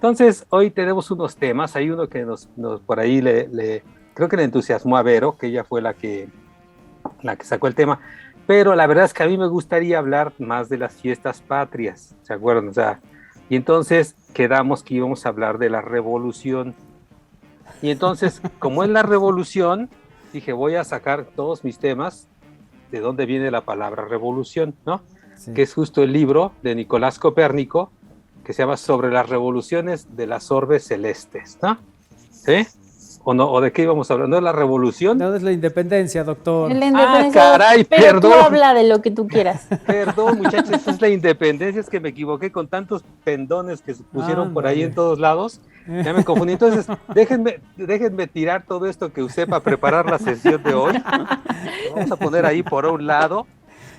Entonces, hoy tenemos unos temas. Hay uno que por ahí creo que le entusiasmó a Vero, que ella fue la que sacó el tema. Pero la verdad es que a mí me gustaría hablar más de las fiestas patrias, ¿se acuerdan? O sea, y entonces quedamos que íbamos a hablar de la revolución. Y entonces, como es la revolución, dije, voy a sacar todos mis temas de dónde viene la palabra revolución, ¿no? Sí. Que es justo el libro de Nicolás Copérnico, que se llama Sobre las revoluciones de las orbes celestes, ¿no? ¿Sí? ¿O no? ¿O de qué íbamos hablando? ¿De la revolución? No, es la independencia, doctor. En la independencia, caray, pero perdón. tú habla de lo que tú quieras. Perdón, muchachos, esa es la independencia, es que me equivoqué con tantos pendones que se pusieron por ahí en todos lados. Ya me confundí. Entonces, déjenme tirar todo esto que usé para preparar la sesión de hoy. Lo vamos a poner ahí por un lado.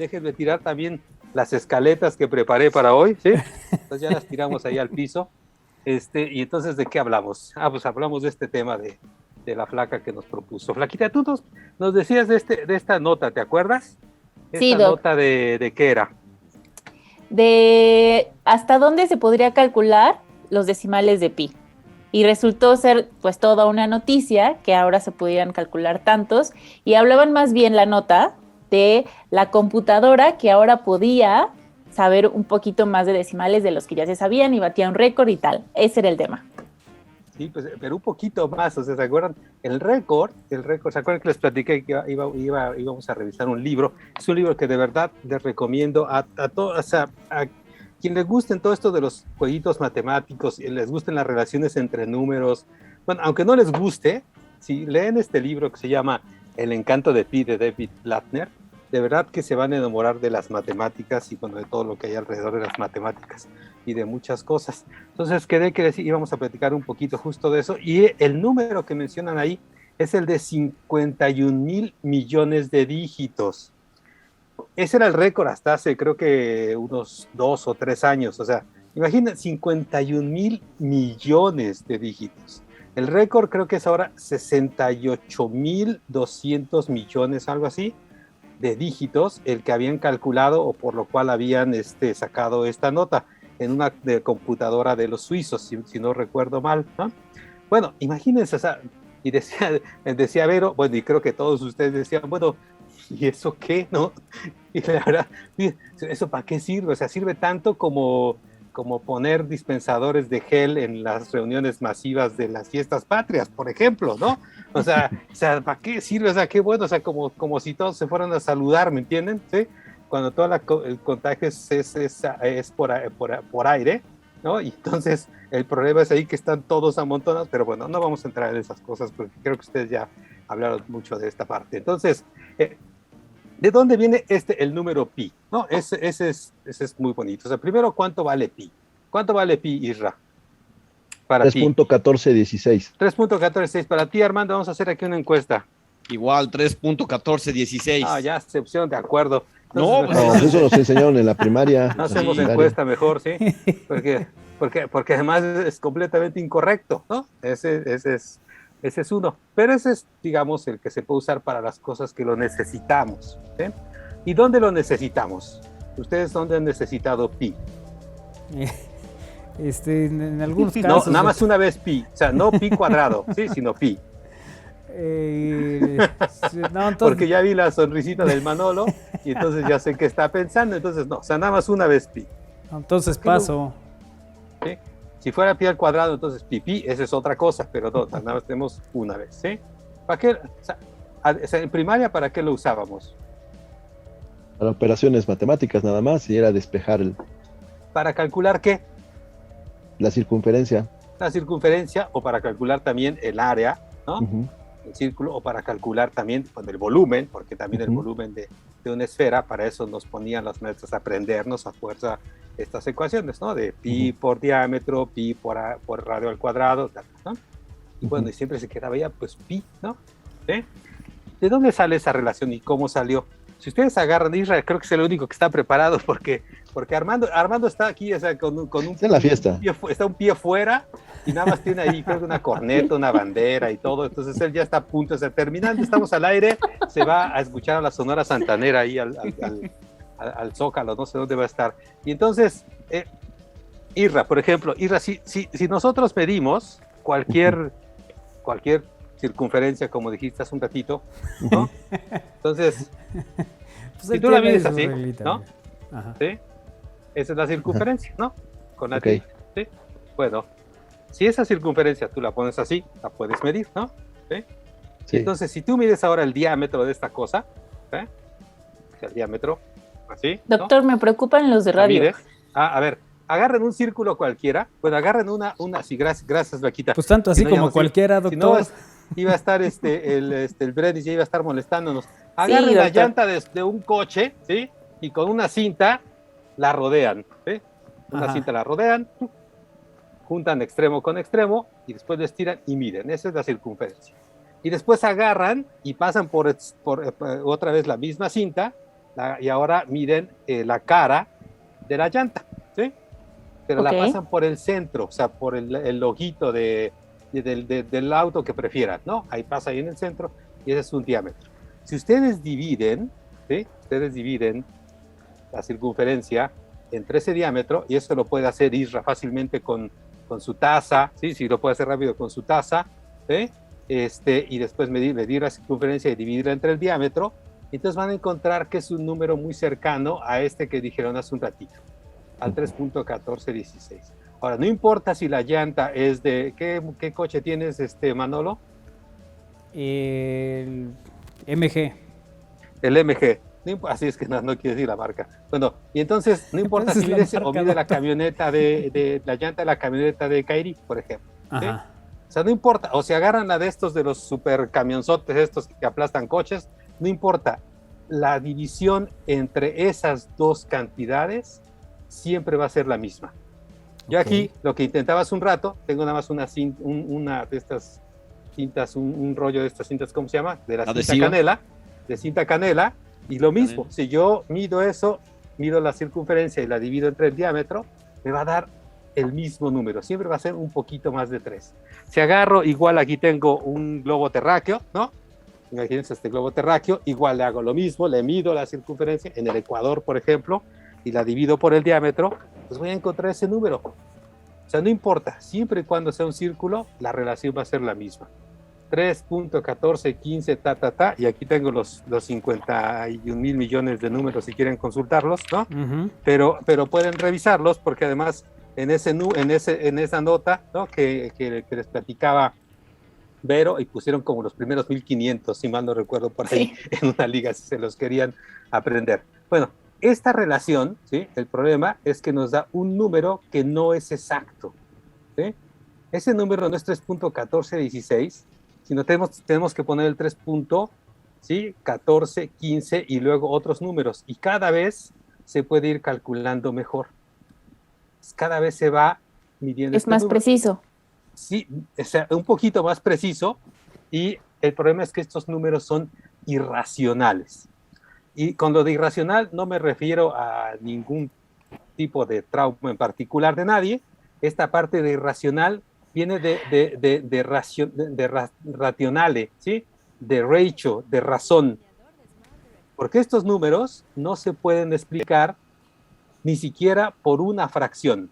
Déjenme tirar también las escaletas que preparé para hoy, ¿sí? Entonces ya las tiramos ahí al piso. Y entonces, ¿de qué hablamos? Pues hablamos de este tema de la flaca que nos propuso. Flaquita, tú nos decías de esta nota, ¿te acuerdas? Sí, Esta Doc. nota de qué era. De hasta dónde se podría calcular los decimales de pi. Y resultó ser pues toda una noticia que ahora se pudieran calcular tantos, y hablaban más bien la nota de la computadora que ahora podía saber un poquito más de decimales de los que ya se sabían y batía un récord y tal. Ese era el tema. Sí, pues, pero un poquito más, o sea, ¿se acuerdan? El récord, ¿se acuerdan que les platiqué que íbamos a revisar un libro? Es un libro que de verdad les recomiendo a todos, o sea, a quien les gusten todo esto de los jueguitos matemáticos, y les gusten las relaciones entre números. Bueno, aunque no les guste, si leen este libro que se llama El encanto de Pi de David Lattner, de verdad que se van a enamorar de las matemáticas y bueno, de todo lo que hay alrededor de las matemáticas y de muchas cosas. Entonces quedé que íbamos a platicar un poquito justo de eso, y el número que mencionan ahí es el de 51,000 millones de dígitos. Ese era el récord hasta hace creo que unos 2 o 3 años, o sea, imaginen 51,000 millones de dígitos. El récord creo que es ahora 68,200 millones, algo así, de dígitos, el que habían calculado o por lo cual habían sacado esta nota en una computadora de los suizos, si no recuerdo mal, ¿no? Bueno, imagínense, o sea, y decía Vero, bueno, y creo que todos ustedes decían, bueno, ¿y eso qué, no? Y la verdad, ¿eso para qué sirve? O sea, sirve tanto como poner dispensadores de gel en las reuniones masivas de las fiestas patrias, por ejemplo, ¿no? O sea, ¿para qué sirve? O sea, qué bueno, o sea, como si todos se fueran a saludar, ¿me entienden? ¿Sí? Cuando todo el contagio es por aire, ¿no? Y entonces el problema es ahí que están todos amontonados, pero bueno, no vamos a entrar en esas cosas porque creo que ustedes ya hablaron mucho de esta parte. Entonces, ¿de dónde viene el número pi? ¿No? Ese es muy bonito. O sea, primero, ¿cuánto vale pi? ¿Cuánto vale pi, Isra? Para 3.1416. 3.146. Para ti, Armando, vamos a hacer aquí una encuesta. Igual, 3.1416. Ah, ya, excepción, de acuerdo. No, No, eso nos enseñaron en la primaria. No hacemos encuesta mejor, ¿sí? Porque además es completamente incorrecto, ¿no? Ese es uno. Pero ese es, digamos, el que se puede usar para las cosas que lo necesitamos, ¿sí? ¿Y dónde lo necesitamos? ¿Ustedes dónde han necesitado pi? En algunos casos. No, nada más una vez pi. O sea, no pi cuadrado, ¿sí? Sino pi. No, entonces... Porque ya vi la sonrisita del Manolo y entonces ya sé qué está pensando. Entonces, no, o sea, nada más una vez pi. Entonces paso. ¿Sí? Si fuera pi al cuadrado, entonces pi, esa es otra cosa, pero no, nada más tenemos una vez, ¿sí? ¿Para qué? O sea, en primaria, ¿para qué lo usábamos? Para operaciones matemáticas nada más, y era despejar ¿Para calcular qué? la circunferencia. La circunferencia, o para calcular también el área, ¿no? Uh-huh. El círculo, o para calcular también el volumen, porque también el volumen de una esfera, para eso nos ponían los maestros a aprendernos a fuerza estas ecuaciones, ¿no? De pi por diámetro, pi por radio al cuadrado, ¿no? Y bueno, y siempre se quedaba ya, pues pi, ¿no? ¿Sí? ¿De dónde sale esa relación y cómo salió? Si ustedes agarran Israel, creo que es el único que está preparado, porque Armando está aquí, o sea, con un está en la fiesta. Está un pie fuera y nada más tiene ahí, creo que una corneta, una bandera y todo. Entonces él ya está a punto, o sea, terminando, estamos al aire, se va a escuchar a la Sonora Santanera ahí al Zócalo, no sé dónde va a estar. Y entonces, Irra, por ejemplo, Irra, si nosotros medimos cualquier circunferencia, como dijiste hace un ratito, ¿no? Entonces, Pues si él tú la tiene mides su así, reglita, ¿no? Ajá. ¿Sí? Esa es la circunferencia, ¿no? Con la Ok. tilde, ¿sí? Bueno, si esa circunferencia tú la pones así, la puedes medir, ¿no? ¿Sí? Sí. Entonces, si tú mides ahora el diámetro de esta cosa, ¿eh? O sea, el diámetro, así, ¿no? Doctor, me preocupan los de La radio. mides. A ver, agarren un círculo cualquiera, bueno, agarren una, sí, gracias, Vaquita. Pues tanto así Si no, ya como no, cualquiera, si no, doctor. iba a estar el Bredis ya iba a estar molestándonos. Sí, Agarren la doctor. llanta de un coche, ¿sí? Y con una cinta la rodean, ¿sí? Una Ajá. cinta la rodean, juntan extremo con extremo y después lo estiran y miden. Esa es la circunferencia. Y después agarran y pasan por otra vez la misma cinta y ahora miden la cara de la llanta, ¿sí? Pero Ok. la pasan por el centro, o sea, por el lojito del auto que prefieran, ¿no? Ahí pasa ahí en el centro y ese es un diámetro. Si ustedes dividen, ¿sí? Ustedes dividen la circunferencia entre ese diámetro, y eso lo puede hacer Isra fácilmente con su taza, ¿sí? Si lo puede hacer rápido con su taza, ¿sí? Y después medir la circunferencia y dividirla entre el diámetro, entonces van a encontrar que es un número muy cercano a este que dijeron hace un ratito, al 3.1416. Ahora, no importa si la llanta es de... ¿Qué coche tienes, Manolo? El MG. El MG. Así es que no quiero decir la marca. Bueno, y entonces no importa si mides o mide la camioneta de la llanta de la camioneta de Kairi, por ejemplo. ¿sí? Ajá. O sea, no importa. O si agarran la de estos de los super camionzotes estos que aplastan coches, no importa. La división entre esas dos cantidades siempre va a ser la misma. Yo aquí lo que intentaba hace un rato, tengo nada más una de estas cintas, un rollo de estas cintas, ¿cómo se llama? De la cinta canela, de cinta canela, y lo mismo, si yo mido eso, mido la circunferencia y la divido entre el diámetro, me va a dar el mismo número, siempre va a ser un poquito más de 3. Si agarro, igual aquí tengo un globo terráqueo, ¿no? Imagínense este globo terráqueo, igual le hago lo mismo, le mido la circunferencia en el ecuador, por ejemplo, y la divido por el diámetro, pues voy a encontrar ese número. O sea, no importa, siempre y cuando sea un círculo, la relación va a ser la misma. 3.1415, y aquí tengo los 51 mil millones de números si quieren consultarlos, ¿no? Uh-huh. Pero pueden revisarlos porque además en esa nota, ¿no? que les platicaba Vero, y pusieron como los primeros 1500, si mal no recuerdo, por ahí en una liga, si se los querían aprender. Bueno, esta relación, ¿sí? El problema es que nos da un número que no es exacto, ¿sí? Ese número no es 3.1416, sino tenemos que poner el 3.1415 y luego otros números, y cada vez se puede ir calculando mejor. Cada vez se va midiendo. Es más preciso. Sí, o sea, un poquito más preciso, y el problema es que estos números son irracionales. Y con lo de irracional no me refiero a ningún tipo de trauma en particular de nadie. Esta parte de irracional viene de rationale, ¿sí? De ratio, de razón. Porque estos números no se pueden explicar ni siquiera por una fracción.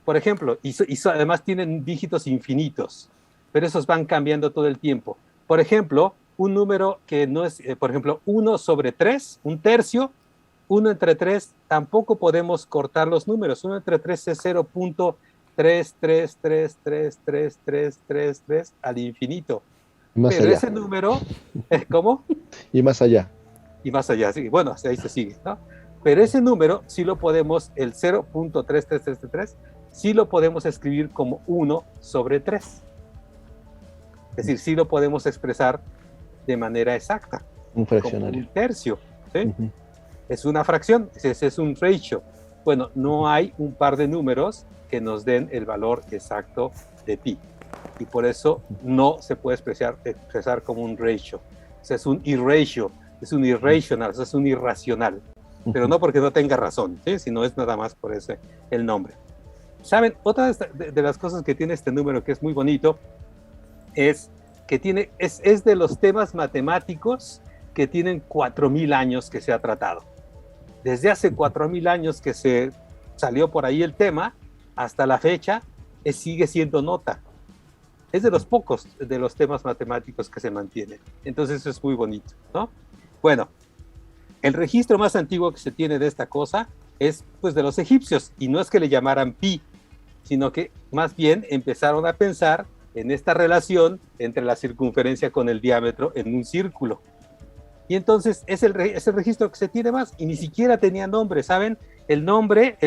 Por ejemplo, y además tienen dígitos infinitos, pero esos van cambiando todo el tiempo. Por ejemplo, un número que no es, por ejemplo, 1/3, un tercio, 1 entre 3, tampoco podemos cortar los números. 1 entre 3 es 0.3333333 al infinito. Más pero allá. ese número, ¿cómo? Y más allá. Y más allá, sí. Bueno, ahí se sigue, ¿no? Pero ese número sí lo podemos, el 0.33333, sí lo podemos escribir como 1/3. Es decir, sí lo podemos expresar de manera exacta. Un fraccionario. Como un tercio, ¿sí? Uh-huh. Es una fracción, es un ratio. Bueno, no hay un par de números que nos den el valor exacto de pi. Y por eso no se puede expresar como un ratio. O sea, es un irratio, es un irrational, o sea, es un irracional. Pero no porque no tenga razón, ¿sí? Sino es nada más por ese el nombre. ¿Saben? Otra de las cosas que tiene este número que es muy bonito es que es de los temas matemáticos que tienen 4.000 años que se ha tratado. Desde hace 4.000 años que se salió por ahí el tema, hasta la fecha sigue siendo nota. Es de los pocos de los temas matemáticos que se mantienen. Entonces eso es muy bonito, ¿no? Bueno, el registro más antiguo que se tiene de esta cosa es pues de los egipcios, y no es que le llamaran pi, sino que más bien empezaron a pensar en esta relación entre la circunferencia con el diámetro en un círculo. Y entonces es el registro que se tiene más, y ni siquiera tenía nombre, ¿saben? El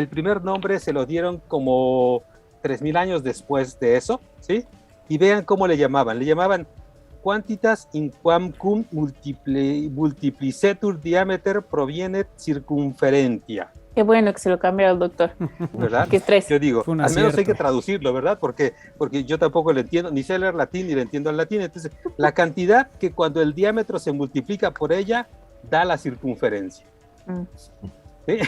primer nombre se lo dieron como 3000 años después de eso, ¿sí? Y vean cómo le llamaban quantitas in quamcum multiplicetur diameter provienet circunferentia. Qué bueno que se lo cambiaron, doctor. ¿Verdad? Qué estrés. Yo digo, Fue un al menos hay acierto. que traducirlo, ¿verdad? Porque yo tampoco le entiendo, ni sé leer latín, ni le entiendo al latín. Entonces, la cantidad que cuando el diámetro se multiplica por ella, da la circunferencia. ¿Sí?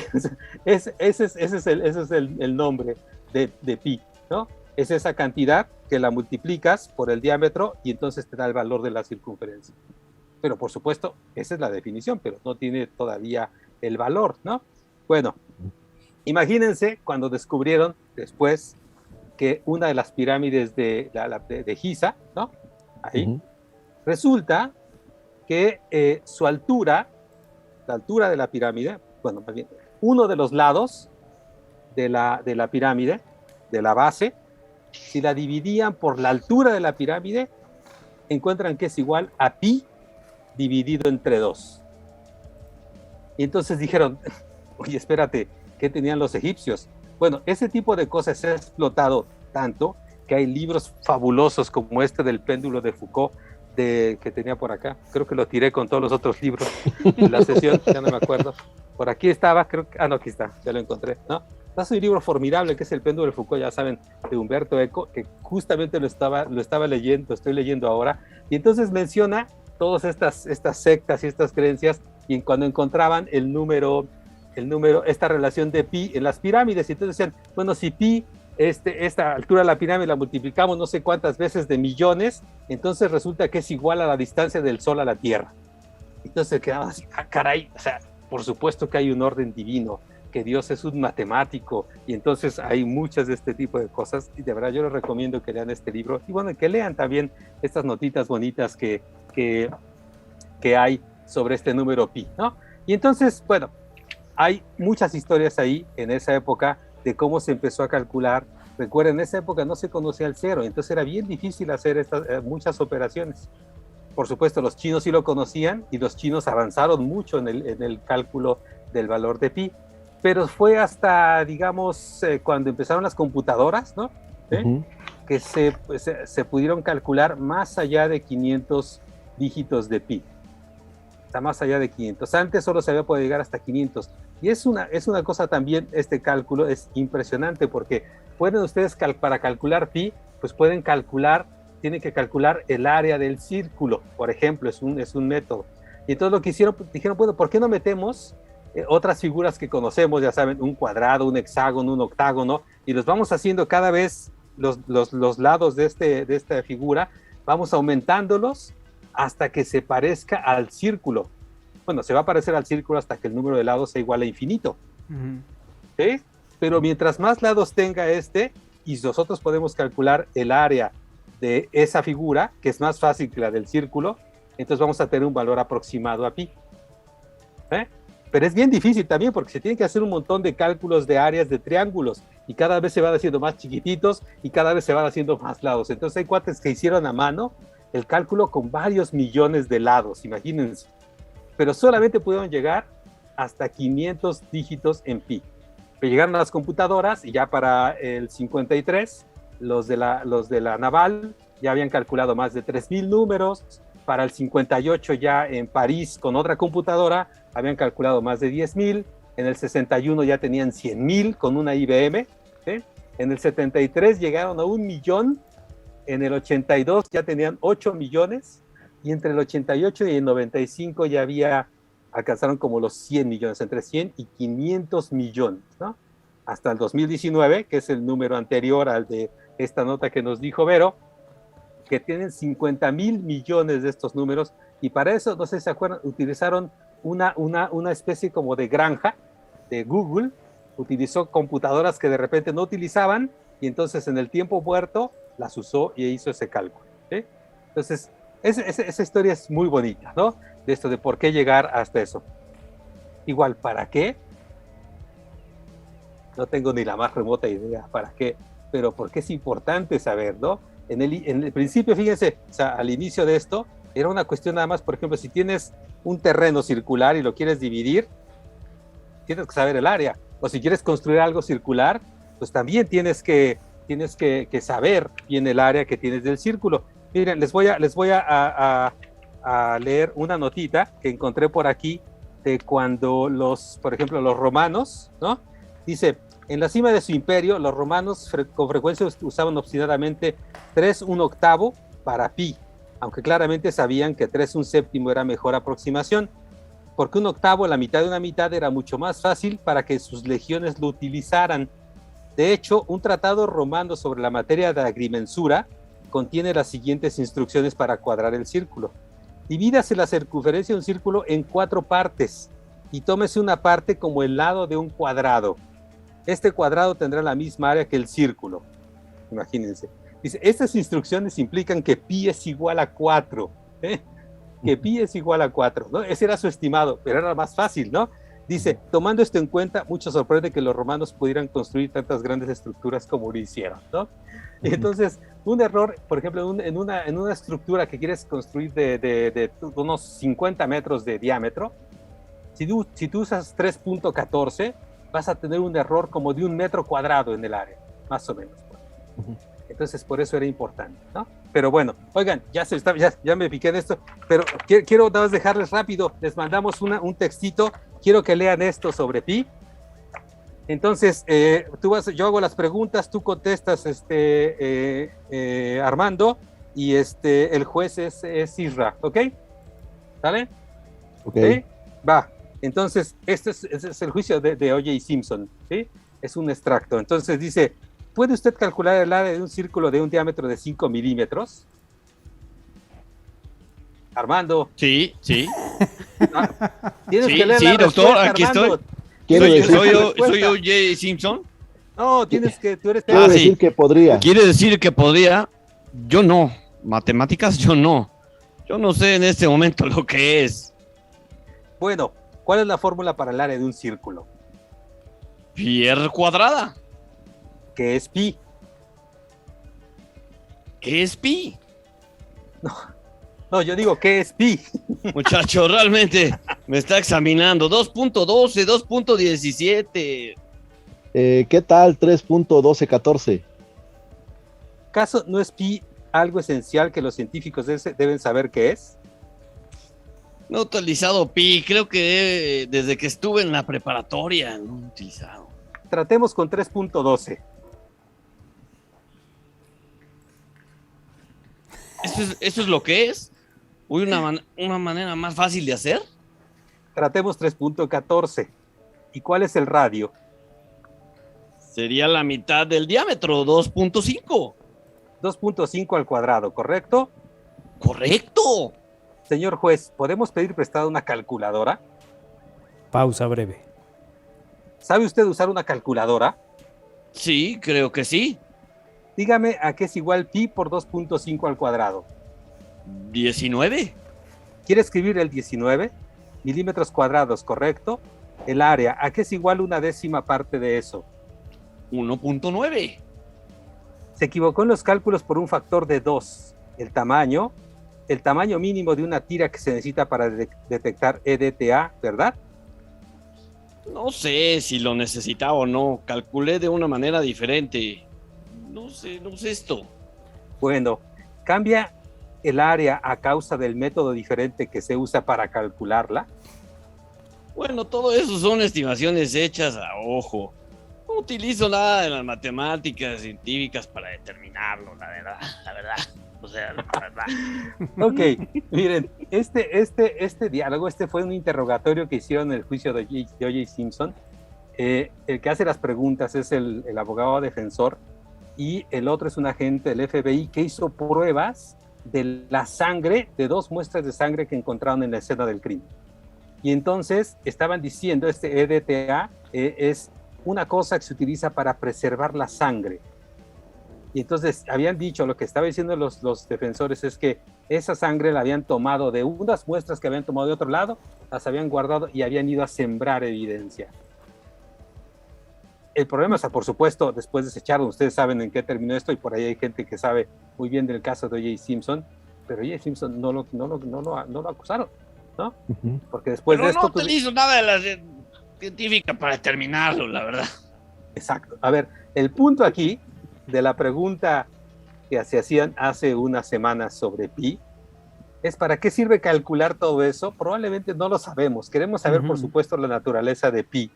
Ese es el nombre de pi, ¿no? Es esa cantidad que la multiplicas por el diámetro y entonces te da el valor de la circunferencia. Pero por supuesto, esa es la definición, pero no tiene todavía el valor, ¿no? Bueno, imagínense cuando descubrieron después que una de las pirámides de Giza, ¿no? Ahí, resulta que su altura, la altura de la pirámide, bueno, más bien, uno de los lados de la pirámide, de la base, si la dividían por la altura de la pirámide, encuentran que es igual a pi dividido entre 2. Y entonces dijeron, oye, espérate, ¿qué tenían los egipcios? Bueno, ese tipo de cosas se ha explotado tanto que hay libros fabulosos como este del péndulo de Foucault, que tenía por acá. Creo que lo tiré con todos los otros libros de la sesión, ya no me acuerdo. Por aquí estaba, creo que... no, aquí está, ya lo encontré, ¿no? Es un libro formidable que es El péndulo de Foucault, ya saben, de Humberto Eco, que justamente lo estaba leyendo, estoy leyendo ahora, y entonces menciona todas estas sectas y estas creencias, y cuando encontraban el número, esta relación de pi en las pirámides, y entonces decían, bueno, si pi, esta altura de la pirámide la multiplicamos no sé cuántas veces de millones, entonces resulta que es igual a la distancia del Sol a la Tierra. Entonces se quedaban así, caray, o sea, por supuesto que hay un orden divino, que Dios es un matemático, y entonces hay muchas de este tipo de cosas, y de verdad yo les recomiendo que lean este libro, y bueno, que lean también estas notitas bonitas que hay sobre este número pi, ¿no? Y entonces, bueno, hay muchas historias ahí en esa época de cómo se empezó a calcular. Recuerden, en esa época no se conocía el cero, entonces era bien difícil hacer muchas operaciones. Por supuesto, los chinos sí lo conocían, y los chinos avanzaron mucho en el cálculo del valor de pi, pero fue hasta, digamos, cuando empezaron las computadoras, ¿no? Que se pudieron calcular más allá de 500 dígitos de pi. Está más allá de 500. Antes solo se había podido llegar hasta 500. Y es una cosa también, este cálculo es impresionante, porque pueden ustedes, para calcular pi, pues tienen que calcular el área del círculo, por ejemplo, es un método. Y entonces lo que dijeron, bueno, ¿por qué no metemos otras figuras que conocemos, ya saben, un cuadrado, un hexágono, un octágono, y los vamos haciendo cada vez los lados de esta figura, vamos aumentándolos hasta que se parezca al círculo. Bueno, se va a parecer al círculo hasta que el número de lados sea igual a infinito. ¿Sí? Pero mientras más lados tenga y nosotros podemos calcular el área de esa figura, que es más fácil que la del círculo, entonces vamos a tener un valor aproximado a pi. Pero es bien difícil también, porque se tiene que hacer un montón de cálculos de áreas de triángulos, y cada vez se van haciendo más chiquititos y cada vez se van haciendo más lados. Entonces hay cuates que hicieron a mano el cálculo con varios millones de lados, imagínense. Pero solamente pudieron llegar hasta 500 dígitos en pi. Pero llegaron a las computadoras, y ya para el 53, los de la naval ya habían calculado más de 3000 números. Para el 58 ya en París con otra computadora habían calculado más de 10,000. En el 61 ya tenían 100,000 con una IBM. ¿Sí? En el 73 llegaron a 1,000,000. En el 82 ya tenían 8 millones. Y entre el 88 y el 95 ya alcanzaron como los 100 millones, entre 100 y 500 millones, ¿no? Hasta el 2019, que es el número anterior al de esta nota que nos dijo Vero, que tienen 50,000 millones de estos números, y para eso, no sé si se acuerdan, utilizaron una especie como de granja de Google, Utilizó computadoras que de repente no utilizaban y entonces en el tiempo muerto las usó y hizo ese cálculo, ¿sí? Entonces, esa historia es muy bonita, ¿no? De esto de por qué llegar hasta eso. Igual, ¿para qué? No tengo ni la más remota idea para qué, pero porque es importante saber, ¿no? En el principio, fíjense, o sea, al inicio de esto, era una cuestión nada más, por ejemplo, si tienes un terreno circular y lo quieres dividir, tienes que saber el área. O si quieres construir algo circular, pues también tienes que saber bien el área que tienes del círculo. Miren, les voy a leer una notita que encontré por aquí de cuando por ejemplo, los romanos, ¿no? Dice, en la cima de su imperio, los romanos con frecuencia usaban obstinadamente 3/8 para pi, aunque claramente sabían que 3/7 era mejor aproximación, porque 1/8, la mitad de una mitad, era mucho más fácil para que sus legiones lo utilizaran. De hecho, un tratado romano sobre la materia de agrimensura contiene las siguientes instrucciones para cuadrar el círculo. Divídase la circunferencia de un círculo en 4 partes y tómese una parte como el lado de un cuadrado. Este cuadrado tendrá la misma área que el círculo. Imagínense. Dice, estas instrucciones implican que pi es igual a 4. Que pi es igual a 4, ¿no? Ese era su estimado, pero era más fácil, ¿no? Dice, tomando esto en cuenta, mucho sorprende que los romanos pudieran construir tantas grandes estructuras como lo hicieron, ¿no? Y entonces, un error, por ejemplo, en una estructura que quieres construir de unos 50 metros de diámetro, si tú usas 3.14, vas a tener un error como de 1 metro cuadrado en el área, más o menos. Entonces, por eso era importante, ¿no? Pero bueno, oigan, ya me piqué en esto, pero quiero nada más dejarles rápido, les mandamos un textito, quiero que lean esto sobre pi. Entonces, yo hago las preguntas, tú contestas, Armando, y el juez es Isra, ¿ok? ¿Sale? Ok. ¿Sí? Va. Entonces, este es el juicio de O.J. Simpson, ¿sí? Es un extracto. Entonces dice, ¿puede usted calcular el área de un círculo de un diámetro de 5 milímetros? Armando. Sí. Tienes Sí, que leer sí, la doctor, respuesta, aquí Armando. estoy. Quiero decir, ¿Soy O.J. Simpson? No, tú eres... quiero Ah, decir sí. que podría. ¿Quiere decir que podría? Yo no. Matemáticas, yo no. Yo no sé en este momento lo que es. Bueno, ¿cuál es la fórmula para el área de un círculo? Pi r cuadrada. Que es pi. ¿Qué es pi? No, yo digo, ¿qué es pi? Muchacho, realmente me está examinando. 2.12, 2.17. ¿Qué tal 3.1214? ¿Acaso no es pi algo esencial que los científicos deben saber qué es? No he utilizado pi, creo que desde que estuve en la preparatoria no he utilizado. Tratemos con 3.12. ¿Eso es lo que es? ¿Uy, una manera más fácil de hacer? Tratemos 3.14. ¿Y cuál es el radio? Sería la mitad del diámetro, 2.5. 2.5 al cuadrado, ¿correcto? ¡Correcto! Señor juez, ¿podemos pedir prestada una calculadora? Pausa breve. ¿Sabe usted usar una calculadora? Sí, creo que sí. Dígame a qué es igual pi por 2.5 al cuadrado. 19. ¿Quiere escribir el 19? Milímetros cuadrados, ¿correcto? El área, ¿a qué es igual 1/10 parte de eso? 1.9. Se equivocó en los cálculos por un factor de 2. El tamaño mínimo de una tira que se necesita para detectar EDTA, ¿verdad? No sé si lo necesitaba o no. Calculé de una manera diferente. No sé esto. Bueno, cambia el área a causa del método diferente que se usa para calcularla. Bueno, todo eso son estimaciones hechas a ojo. No utilizo nada de las matemáticas científicas para determinarlo, la verdad. O sea, la verdad. Ok, miren, este diálogo, fue un interrogatorio que hicieron en el juicio de O.J. Simpson. El que hace las preguntas es el abogado defensor y el otro es un agente del FBI que hizo pruebas de la sangre, de 2 muestras de sangre que encontraron en la escena del crimen. Y entonces estaban diciendo, EDTA es una cosa que se utiliza para preservar la sangre. Y entonces habían dicho, lo que estaban diciendo los defensores es que esa sangre la habían tomado de unas muestras que habían tomado de otro lado, las habían guardado y habían ido a sembrar evidencia. El problema es, por supuesto, después desecharon, ustedes saben en qué terminó esto y por ahí hay gente que sabe muy bien del caso de O.J. Simpson, pero O.J. Simpson no lo acusaron, ¿no? Porque después Pero de esto... no utilizo nada de la científica para determinarlo, la verdad. Exacto. A ver, el punto aquí de la pregunta que se hacían hace unas semanas sobre pi es ¿para qué sirve calcular todo eso? Probablemente no lo sabemos. Queremos saber, por supuesto, la naturaleza de pi.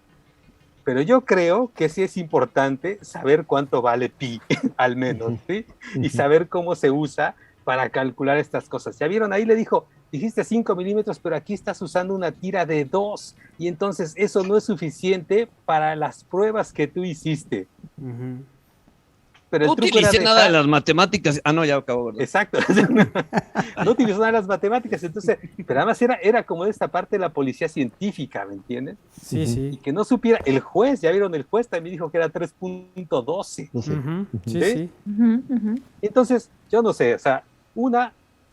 Pero yo creo que sí es importante saber cuánto vale pi, al menos, ¿sí? Y saber cómo se usa para calcular estas cosas. Ya vieron, ahí le dijo, dijiste 5 milímetros, pero aquí estás usando una tira de 2, y entonces eso no es suficiente para las pruebas que tú hiciste. Pero no utilicé nada de las matemáticas. Ah, no, ya acabó, ¿verdad? Exacto. No utilizó nada de las matemáticas, entonces, pero además era como de esta parte de la policía científica, ¿me entienden? Sí, sí. Y que no supiera, el juez, ya vieron, el juez también dijo que era 3.12. Sí, sí. Entonces, yo no sé, o sea,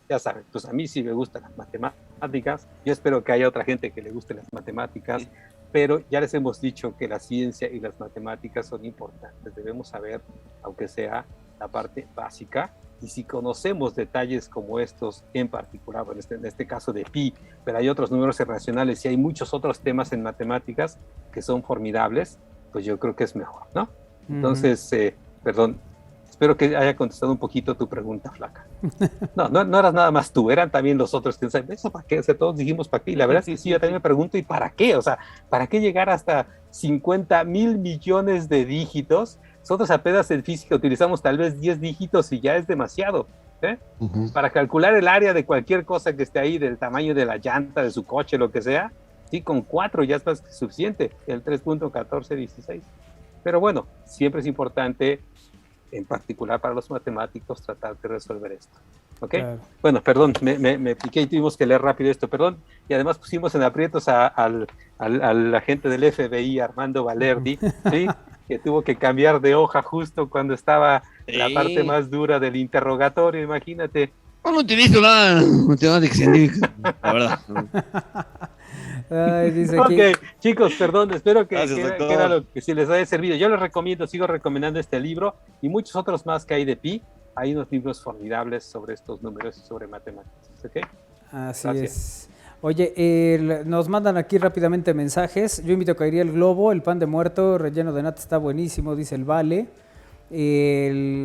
ya saben, pues a mí sí me gustan las matemáticas, yo espero que haya otra gente que le guste las matemáticas, pero ya les hemos dicho que la ciencia y las matemáticas son importantes, debemos saber, aunque sea la parte básica, y si conocemos detalles como estos en particular, bueno, en este caso de pi, pero hay otros números irracionales y hay muchos otros temas en matemáticas que son formidables, pues yo creo que es mejor, ¿no? Entonces, perdón, espero que haya contestado un poquito tu pregunta, Flaca. No eras nada más tú, eran también los otros que saben, ¿eso para qué? O sea, todos dijimos para qué, y la verdad es que sí, yo también me pregunto, ¿y para qué? O sea, ¿para qué llegar hasta 50,000 millones de dígitos? Nosotros apenas en física utilizamos tal vez 10 dígitos y ya es demasiado, ¿eh? Para calcular el área de cualquier cosa que esté ahí, del tamaño de la llanta, de su coche, lo que sea, sí, con 4 ya es más que suficiente, el 3.1416. Pero bueno, siempre es importante, en particular para los matemáticos, tratar de resolver esto. ¿Ok? Claro. Bueno, perdón, me piqué y tuvimos que leer rápido esto, perdón. Y además pusimos en aprietos al agente del FBI, Armando Valerdi, ¿sí? Que tuvo que cambiar de hoja justo cuando estaba la parte más dura del interrogatorio, imagínate. No utilizo nada de matemáticas científicas, la verdad. Ay, dice ok, aquí... chicos, perdón, espero que Gracias, era lo que si les haya servido. Yo les recomiendo, sigo recomendando este libro y muchos otros más que hay de pi. Hay unos libros formidables sobre estos números y sobre matemáticas, ¿ok? Así Gracias. es. Oye, nos mandan aquí rápidamente mensajes. Yo invito a caería el globo, el pan de muerto relleno de nata está buenísimo, dice el Vale. Que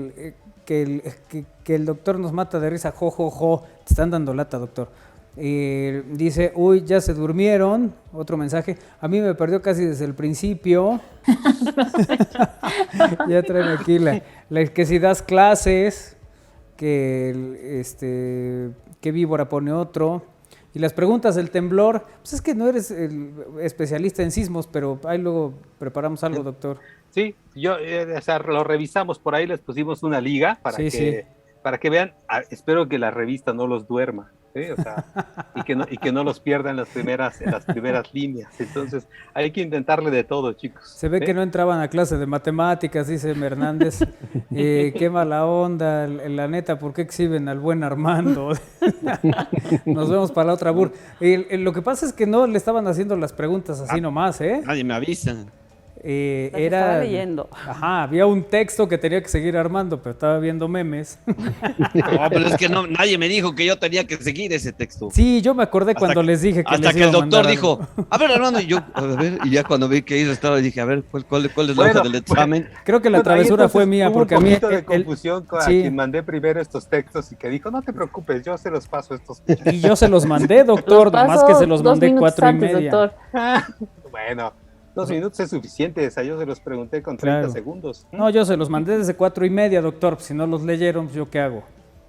el doctor nos mata de risa, jo. Te están dando lata, doctor. Dice, uy, ya se durmieron. Otro mensaje, a mí me perdió casi desde el principio. Ya traen aquí que si das clases, que Víbora pone otro. Y las preguntas del temblor, pues es que no eres el especialista en sismos, pero ahí luego preparamos algo, doctor. Sí, o sea, lo revisamos, por ahí les pusimos una liga para que vean, espero que la revista no los duerma, ¿sí? O sea, y que no los pierdan en las primeras líneas. Entonces, hay que intentarle de todo, chicos. Se ve que no entraban a clase de matemáticas, dice Hernández. Qué mala onda, la neta, ¿por qué exhiben al buen Armando? Nos vemos para la otra burra. Lo que pasa es que no le estaban haciendo las preguntas así nomás, ¿eh? Nadie me avisa. Estaba leyendo. Ajá, había un texto que tenía que seguir armando, pero estaba viendo memes. No, pero es que nadie me dijo que yo tenía que seguir ese texto. Sí, yo me acordé cuando les dije que hasta que el doctor dijo, a ver, Armando, y yo, a ver, y ya cuando vi que ellos estaba, dije, a ver, ¿cuál es la hoja del examen? Creo que la travesura fue mía, porque a mí... Hubo un poquito de confusión con quien mandé primero estos textos y que dijo, no te preocupes, yo se los paso a estos muchachos. Y yo se los mandé, doctor, nomás que se los mandé 4:30. Doctor. Bueno, 2 minutos es suficiente, o sea, yo se los pregunté con 30 segundos. No, yo se los mandé desde 4:30, doctor, si no los leyeron, pues, ¿yo qué hago?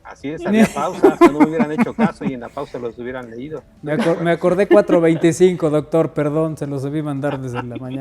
Así es, había pausa, no me hubieran hecho caso y en la pausa los hubieran leído. Me acordé 4:25, doctor, perdón, se los debí mandar desde la mañana.